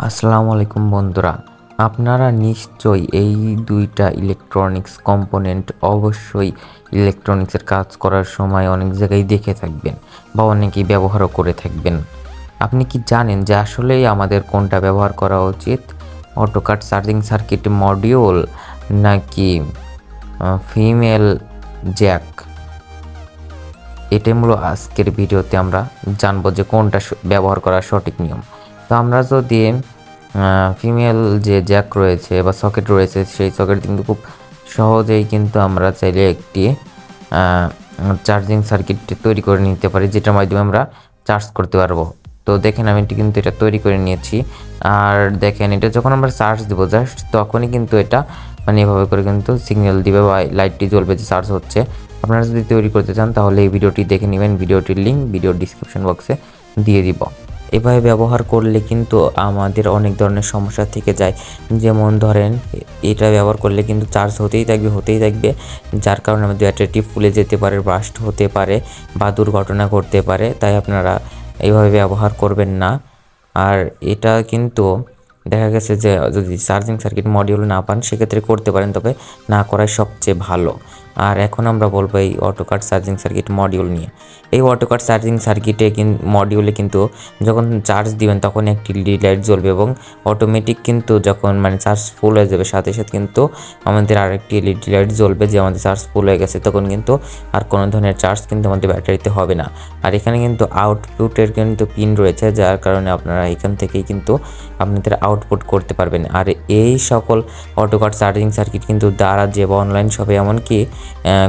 আসসালামু আলাইকুম বন্ধুরা, আপনারা নিশ্চয়ই এই দুইটা ইলেকট্রনিক্স কম্পোনেন্ট অবশ্যই ইলেকট্রনিক্সের কাজ করার সময় অনেক জায়গায় দেখে থাকবেন বা অনেকেই ব্যবহারও করে থাকবেন। আপনি কি জানেন যে আসলেই আমাদের কোনটা ব্যবহার করা উচিত? অটোকাট চার্জিং সার্কিট মডিউল নাকি ফিমেল জ্যাক? এটাই মূলত আজকের ভিডিওতে আমরা জানবো যে কোনটা ব্যবহার করা সঠিক নিয়ম। তো আমরা যদি ফিমেল যে জ্যাক রয়েছে বা সকেট রয়েছে, সেই সকেট কিন্তু খুব সহজেই কিন্তু আমরা চাইলে একটি চার্জিং সার্কিট তৈরি করে নিতে পারি, যেটার মাধ্যমে আমরা চার্জ করতে পারবো। তো দেখেন আমি কিন্তু এটা তৈরি করে নিয়েছি। আর দেখেন এটা যখন আমরা চার্জ দেবো জাস্ট তখনই কিন্তু এটা এভাবে করে কিন্তু সিগন্যাল দিবে বা লাইটটি জ্বলবে যে চার্জ হচ্ছে। আপনারা যদি তৈরি করতে চান তাহলে এই ভিডিওটি দেখে নেবেন, ভিডিওটির লিঙ্ক ভিডিওর ডিসক্রিপশন বক্সে দিয়ে দিব। এভাবে ব্যবহার করলে কিন্তু আমাদের অনেক ধরনের সমস্যা থেকে যায়। যেমন ধরেন এটা ব্যবহার করলে কিন্তু চার্জ হতেই থাকবে, যার কারণে আমাদের ব্যাটারিটি ফুলে যেতে পারে, বাস্ট হতে পারে বা দুর্ঘটনা ঘটতে পারে। তাই আপনারা এইভাবে ব্যবহার করবেন না। আর এটা কিন্তু দেখা গেছে যে যদি চার্জিং সার্কিট মডিউল না পান সেক্ষেত্রে করতে পারেন, তবে না করাই সবচেয়ে ভালো। আর এখন আমরা বলবো এই অটোকাট চার্জিং সার্কিট মডিউল নিয়ে। এই অটোকাট চার্জিং সার্কিটে মডিউলে কিন্তু যখন চার্জ দিবেন তখন একটি এলইডি লাইট জ্বলবে এবং অটোমেটিক কিন্তু যখন চার্জ ফুল হয়ে যাবে সাথে সাথে কিন্তু আমাদের আরেকটি এলইডি লাইট জ্বলবে যে আমাদের চার্জ ফুল হয়ে গেছে, তখন কিন্তু আর কোনো ধরনের চার্জ কিন্তু আমাদের ব্যাটারিতে হবে না। আর এখানে কিন্তু আউটপুটের কিন্তু পিন রয়েছে, যার কারণে আপনারা এখান থেকেই কিন্তু আপনাদের আউটপুট করতে পারবেন। আর এই সকল অটোকাট চার্জিং সার্কিট কিন্তু দারাজে বা অনলাইন শপে, এমনকি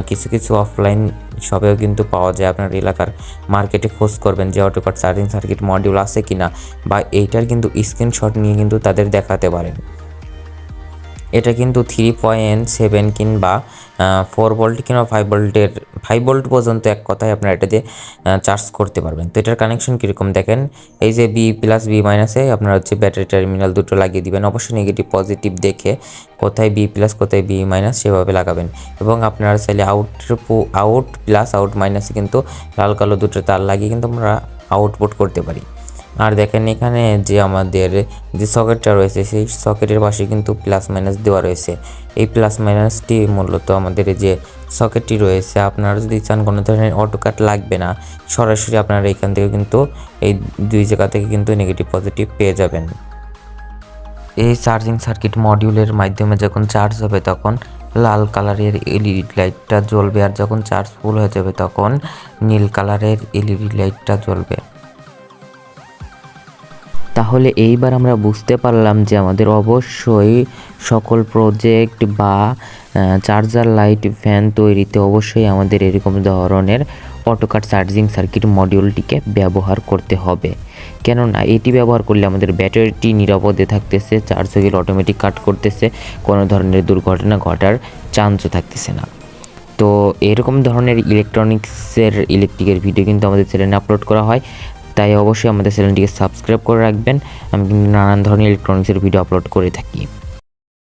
কিছু কিছু অফলাইন শপেও কিন্তু পাওয়া যায়। আপনার এলাকার মার্কেটে খোঁজ করবেন যে অটোকাট চার্জিং সার্কিট মডিউল আছে কিনা, বা এইটার কিন্তু স্ক্রিনশট নিয়ে কিন্তু তাদের দেখাতে পারেন। এটা কিন্তু 3.7 কিংবা 4 ভোল্ট কিংবা 5 ভোল্ট পর্যন্ত এক কথায় আপনারা এটা দিয়ে চার্জ করতে পারবেন। তো এটার কানেকশন কীরকম দেখেন, এই যে বি প্লাস বি মাইনাসে আপনারা ব্যাটারি টার্মিনাল দুটো লাগিয়ে দিবেন। অবশ্যই নেগেটিভ পজিটিভ দেখে কোথায় বি প্লাস কোথায় বি মাইনাস সেভাবে লাগাবেন। এবং আপনারা চাইলে আউট প্লাস আউট মাইনাসে কিন্তু লাল কালো দুটো তার লাগিয়ে কিন্তু আমরা আউটপুট করতে পারি। আর দেখেন এখানে যে আমাদের যে সকেটটা রয়েছে সেই সকেটের পাশে কিন্তু প্লাস মাইনাস দেওয়া রয়েছে। এই প্লাস মাইনাসটি মূলত আমাদের যে সকেটটি রয়েছে, আপনারা যদি চান কোনো ধরনের অটোকাট লাগবে না, সরাসরি আপনারা এখান থেকে কিন্তু এই দুই জায়গা থেকে কিন্তু নেগেটিভ পজিটিভ পেয়ে যাবেন। এই চার্জিং সার্কিট মডিউলের মাধ্যমে যখন চার্জ হবে তখন লাল কালারের এলইডি লাইটটা জ্বলবে, আর যখন চার্জ ফুল হয়ে যাবে তখন নীল কালারের এলইডি লাইটটা জ্বলবে। তাহলে এইবার আমরা বুঝতে পারলাম যে আমাদের অবশ্যই সকল প্রজেক্ট বা চার্জার লাইট ফ্যান তৈরিতে অবশ্যই আমাদের এরকম ধরনের অটোকাট চার্জিং সার্কিট মডিউলটিকে ব্যবহার করতে হবে। কেননা এটি ব্যবহার করলে আমাদের ব্যাটারিটি নিরাপদে থাকতেছে, চার্জ হয়ে গেলে অটোমেটিক কাট করতেছে, কোনো ধরনের দুর্ঘটনা ঘটার চান্সও থাকতেছে না। তো এরকম ধরনের ইলেকট্রিকের ভিডিও কিন্তু আমাদের চ্যানেলে আপলোড করা হয়, তাই অবশ্যই আমাদের চ্যানেলটিকে সাবস্ক্রাইব করে রাখবেন। আমি কিন্তু নানান ধরনের ইলেকট্রনিক্সের ভিডিও আপলোড করে থাকি।